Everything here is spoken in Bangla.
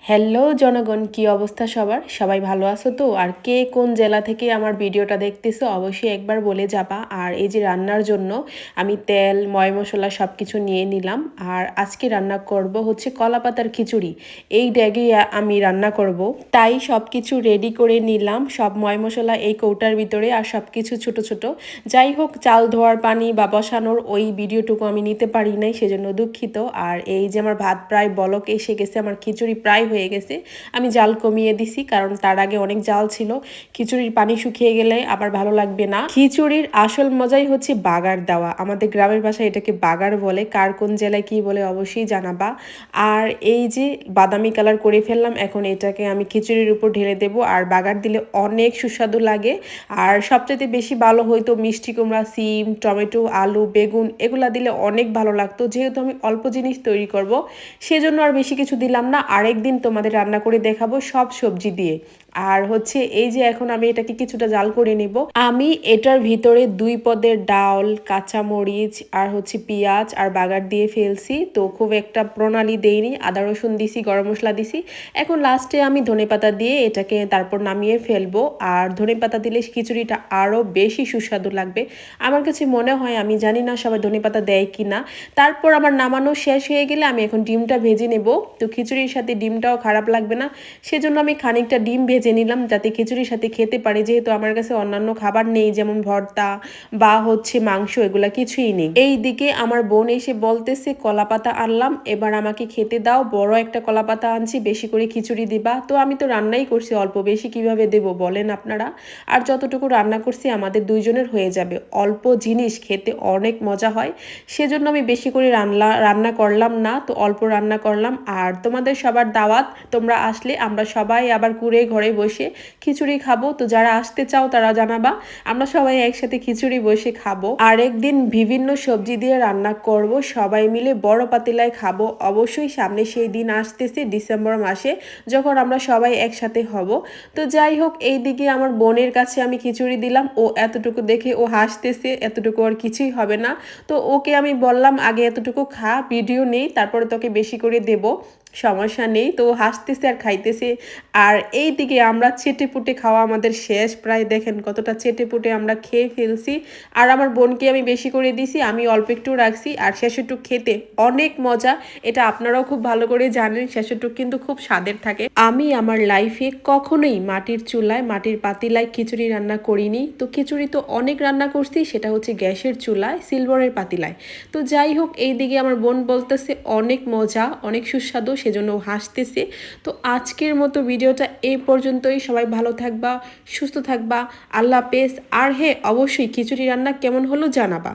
হ্যালো জনগণ, কি অবস্থা সবার? সবাই ভালো আছো তো? আর কে কোন জেলা থেকে আমার ভিডিওটা দেখতেছো অবশ্যই একবার বলে যাবা। আর এই যে রান্নার জন্য আমি তেল, ময় মশলা সব কিছু নিয়ে নিলাম। আর আজকে রান্না করব হচ্ছে কলা পাতার খিচুড়ি। এই ড্যাগে আমি রান্না করব, তাই সব কিছু রেডি করে নিলাম। সব ময় মশলা এই কৌটার ভিতরে, আর সব কিছু ছোট ছোট। যাই হোক, চাল ধোয়ার পানি বা বসানোর ওই ভিডিওটুকু আমি নিতে পারি নাই, সেজন্য দুঃখিত। আর এই যে আমার ভাত প্রায় বলক এসে গেছে, আমার খিচুড়ি প্রায় হয়ে গেছে। আমি জাল কমিয়ে দিছি, কারণ তার আগে অনেক জাল ছিল। খিচুড়ির পানি শুকিয়ে গেলে আবার ভালো লাগবে না। খিচুড়ির আসল মজাই হচ্ছে বাগার দেওয়া। আমাদের গ্রামের ভাষায় এটাকে বাগার বলে, কার কোন জেলায় কি বলে অবশ্যই জানাবা। আর এই যে বাদামি কালার করে ফেললাম, এখন এটাকে আমি খিচুড়ির উপর ঢেলে দেব। আর বাগার দিলে অনেক সুস্বাদু লাগে। আর সবচেয়ে বেশি ভালো হইতো মিষ্টি কুমড়া, সিম, টমেটো, আলু, বেগুন এগুলা দিলে অনেক ভালো লাগতো। যেহেতু আমি অল্প জিনিস তৈরি করব, সেজন্য আর বেশি কিছু দিলাম না। আরেকদিন তোমাদের রান্না করে দেখাবো সব সবজি দিয়ে। আর হচ্ছে এই যে এখন আমি এটাকে কিছুটা জাল করে নিব। আমি এটার ভিতরে 2 পদের ডাল, কাঁচামরিচ আর হচ্ছে পেঁয়াজ আর বাগার দিয়ে ফেলছি। তো খুব একটা প্রণালী দেইনি, আদা রসুন দিছি, গরম মশলা দিছি। এখন লাস্টে আমি ধনেপাতা দিয়ে এটাকে তারপর নামিয়ে ফেলবো। আর ধনেপাতা দিলে খিচুড়িটা আরও বেশি সুস্বাদু লাগবে আমার কাছে মনে হয়। আমি জানি না সবাই ধনেপাতা দেয় কি না। তারপর আমার নামানো শেষ হয়ে গেলে আমি এখন ডিমটা ভেজে নেব। তো খিচুড়ির সাথে ডিমটাও খারাপ লাগবে না, সেজন্য আমি খানিকটা ডিম ভেজে নিলাম, যাতে খিচুড়ির সাথে খেতে পারি। যেহেতু আমার কাছে অন্যান্য খাবার নেই, যেমন ভর্তা বা হচ্ছে মাংস, এগুলা কিছুই নেই। এই দিকে আমার বোন এসে বলতেছে কলা পাতা আনলাম, এবার আমাকে খেতে দাও। বড় একটা কলা পাতা আনছি, বেশি করে খিচুড়ি দিবা। তো আমি তো রান্নাই করছি, অল্প বেশি কিভাবে দেব বলেন আপনারা। আর যতটুকু রান্না করছি আমাদের দুইজনের হয়ে যাবে। অল্প জিনিস খেতে অনেক মজা হয়, সেজন্য আমি বেশি করে রান্না করলাম না, তো অল্প রান্না করলাম। আর তোমাদের সবার দাওয়াত, তোমরা আসলে আমরা সবাই আবার কুড়ে ঘরে বসে খিচুড়ি খাবো। তো যারা আসতে চাও তারা জানাবা, আমরা সবাই একসাথে খিচুড়ি বসে খাবো। আর একদিন বিভিন্ন সবজি দিয়ে রান্না করব, সবাই মিলে বড় পাতিলায় খাবো। অবশ্যই সামনে সেই দিন আসতেছে ডিসেম্বর মাসে, যখন আমরা সবাই একসাথে হব। তো যাই হোক, এই দিকে আমার বোনের কাছে আমি খিচুড়ি দিলাম। ও এতটুকু দেখে ও হাসতেছে, এতটুকু আর কিছুই হবে না। তো ওকে আমি বললাম আগে এতটুকু খা, ভিডিও নেই, তারপরে তোকে বেশি করে দেব, সমস্যা নেই। তো হাসতেছে আর খাইতেছে। আর এই দিকে আমরা চেটেপুটে খাওয়া আমাদের শেষ প্রায়। দেখেন কতটা চেটেপুটে আমরা খেয়ে ফেলছি। আর আমার বোনকে আমি বেশি করে দিছি, আমি অল্প একটু রাখছি। আর শেষেরটুক খেতে অনেক মজা, এটা আপনারাও খুব ভালো করে জানেন। শেষেরটুক কিন্তু খুব স্বাদের থাকে। আমি আমার লাইফে কখনোই মাটির চুলায়, মাটির পাতিলায় খিচুড়ি রান্না করিনি। তো খিচুড়ি তো অনেক রান্না করছি, সেটা হচ্ছে গ্যাসের চুলায়, সিলভারের পাতিলায়। তো যাই হোক, এই দিকে আমার বোন বলতেছে অনেক মজা, অনেক সুস্বাদু, সেজন্য হাসতেছে। তো আজকের মতো ভিডিওটা এই পর্যন্তই। সবাই ভালো থাকবা, সুস্থ থাকবা, আল্লাহ হাফেজ। আর হ্যাঁ, অবশ্যই খিচুড়ি রান্না কেমন হলো জানাবা।